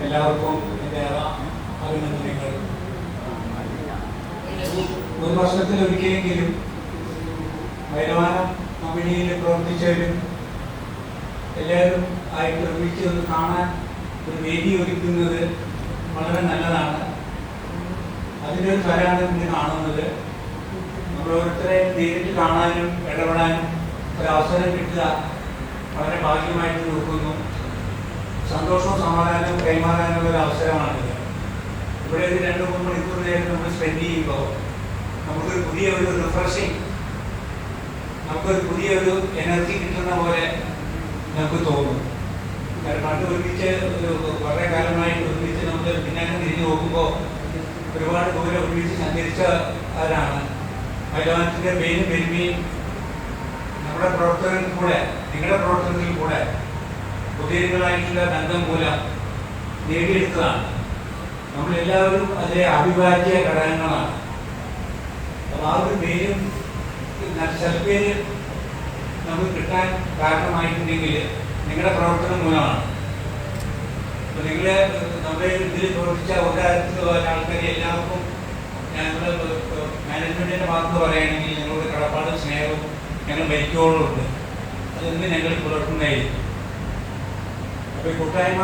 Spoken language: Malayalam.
എല്ലാവർക്കും എൻ്റെ അഭിനന്ദനങ്ങൾ. ഒരു വർഷത്തിലൊരിക്കലെങ്കിലും വൈരവാനം കമ്പനിയിൽ പ്രവർത്തിച്ചവരും എല്ലാവരും ആയിട്ട് ഒരുമിച്ച് ഒന്ന് കാണാൻ ഒരു വേദി ഒരുക്കുന്നത് വളരെ നല്ലതാണ്. അതിൻ്റെ ഒരു ഫലമാണ് ഇന്ന് കാണുന്നത്. നമ്മൾ ഓരോരുത്തരെ നേരിട്ട് കാണാനും ഇടപെടാനും ഒരവസരം കിട്ടുക വളരെ ഭാഗ്യമായിട്ട് നോക്കുന്നു. സന്തോഷവും സമാധാനവും കൈമാറാനുള്ള ഒരു അവസരമാണിത്. ഇവിടെ ഒരു 2-3 മണിക്കൂർ നേരം നമ്മൾ സ്പെൻഡ് ചെയ്യുമ്പോൾ നമുക്കൊരു പുതിയൊരു റിഫ്രഷിങ്, നമുക്കൊരു പുതിയൊരു എനർജി കിട്ടുന്ന പോലെ നമുക്ക് തോന്നും. കാരണം പണ്ട് ഒരുമിച്ച് വളരെ കാലമായി ഒരുമിച്ച് നമ്മൾ പിന്നാക്കം തിരിഞ്ഞു നോക്കുമ്പോൾ ഒരുപാട് ദൂരം ഒരുമിച്ച് സഞ്ചരിച്ചവരാണ്. വൈരവാനത്തിൻ്റെ പേരും പെരുമയും നമ്മുടെ പ്രവർത്തനത്തിൽ കൂടെ, നിങ്ങളുടെ പ്രവർത്തനത്തിൽ കൂടെ പുതിയതായിട്ടുള്ള ബന്ധം മൂലം നേടിയെടുത്തതാണ്. നമ്മളെല്ലാവരും അതിലെ അവിഭാജ്യ ഘടകങ്ങളാണ്. അപ്പോൾ ആ ഒരു പേരും സൽപ്പേര് നമുക്ക് കിട്ടാൻ കാരണമായിട്ടുണ്ടെങ്കിൽ നിങ്ങളുടെ പ്രവർത്തനം മൂലമാണ്. അപ്പോൾ നിങ്ങൾ നമ്മുടെ ഇതിൽ പ്രവർത്തിച്ച ഒരാഴ്ച ആൾക്കാരെ എല്ലാവർക്കും ഞങ്ങൾ മാനേജ്മെൻറ്റിൻ്റെ ഭാഗത്ത് പറയുകയാണെങ്കിൽ ഞങ്ങളുടെ കടപ്പാടും സ്നേഹവും ഞങ്ങൾ മരിക്കോളും ഉണ്ട്. അതൊന്നും ഞങ്ങൾ പുലർത്തുന്നതായിരിക്കും. അപ്പോൾ ഈ കൂട്ടായ്മ